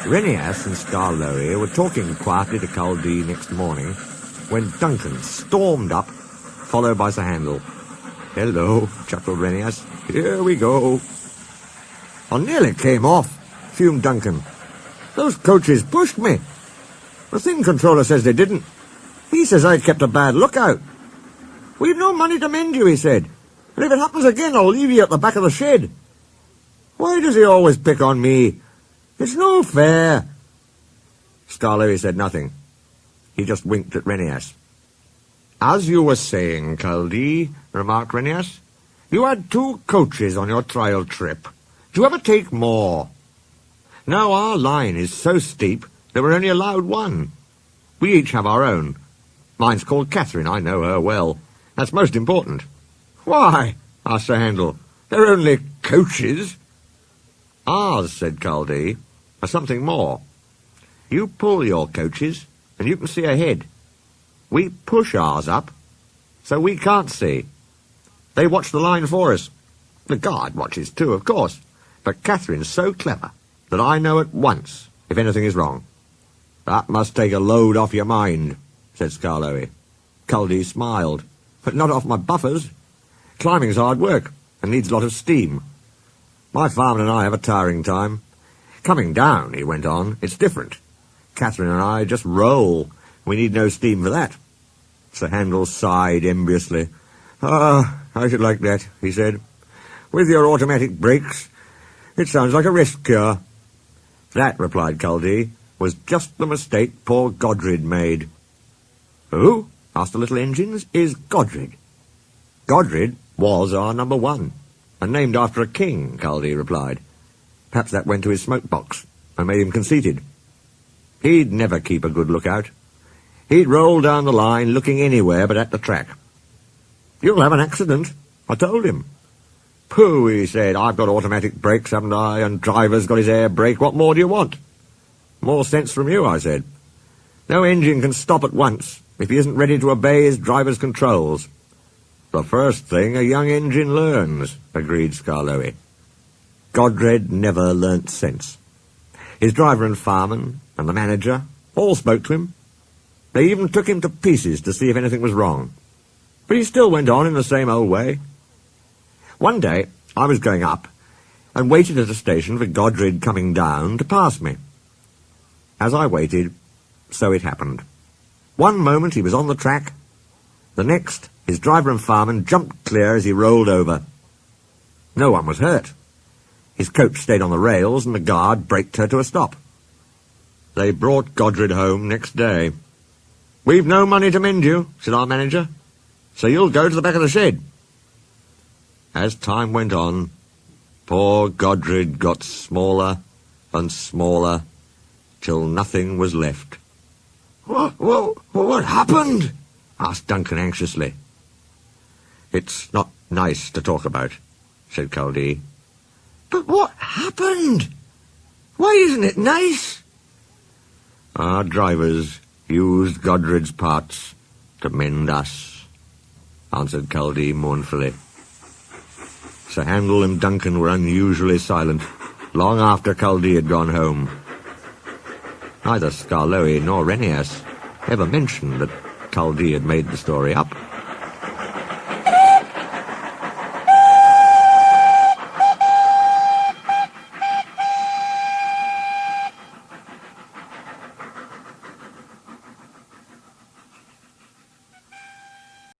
Renias and Skarloey were talking quietly to Culdee next morning when Duncan stormed up, followed by Sir Handel. "Hello," chuckled Renias. "Here we go." "I nearly came off," fumed Duncan. "Those coaches pushed me. The thing controller says they didn't. He says I kept a bad lookout. "We've no money to mend you," he said. "And if it happens again, I'll leave you at the back of the shed." "Why does he always pick on me? It's no fair." Skarloey said nothing. He just winked at Renias. "As you were saying, Culdee," remarked Renias, "you had 2 coaches on your trial trip. Do you ever take more? Now our line is so steep that we're only allowed 1. We each have our own. Mine's called Catherine. I know her well. That's most important." "Why?" asked Sir Handel. "They're only coaches." "Ours," said Culdee, "are something more. You pull your coaches, and you can see ahead. We push ours up, so we can't see. They watch the line for us. The guard watches too, of course, but Catherine's so clever that I know at once if anything is wrong." "That must take a load off your mind," said Skarloey. Culdee smiled. "But not off my buffers. Climbing's hard work, and needs a lot of steam. My farmer and I have a tiring time. Coming down," he went on, "it's different. Catherine and I just roll. We need no steam for that." Sir Handel sighed enviously. "Ah, I should like that," he said. "With your automatic brakes, it sounds like a rest cure." "That," replied Culdee, "was just the mistake poor Godred made." "Who?" asked the little engines. "Is Godred?" "Godred was our number 1, and named after a king," Culdee replied. "Perhaps that went to his smoke box and made him conceited. He'd never keep a good lookout. He'd roll down the line looking anywhere but at the track. 'You'll have an accident,' I told him. 'Pooh,' he said, 'I've got automatic brakes, haven't I, and driver's got his air brake. What more do you want?' 'More sense from you,' I said. 'No engine can stop at once if he isn't ready to obey his driver's controls.' 'The first thing a young engine learns,' agreed Skarloey. Godred never learnt sense. His driver and fireman and the manager all spoke to him. They even took him to pieces to see if anything was wrong. But he still went on in the same old way. One day I was going up and waited at a station for Godred coming down to pass me. As I waited, so it happened. One moment he was on the track. The next, his driver and fireman jumped clear as he rolled over. No one was hurt. His coach stayed on the rails, and the guard braked her to a stop. They brought Godred home next day. 'We've no money to mend you,' said our manager, 'so you'll go to the back of the shed.' As time went on, poor Godred got smaller and smaller, till nothing was left. What happened?" asked Duncan anxiously. "It's not nice to talk about," said Culdee. "But what happened? Why isn't it nice?" "Our drivers used Godred's parts to mend us," answered Culdee mournfully. Sir Handel and Duncan were unusually silent, long after Culdee had gone home. Neither Skarloey nor Renias ever mentioned that Culdee had made the story up.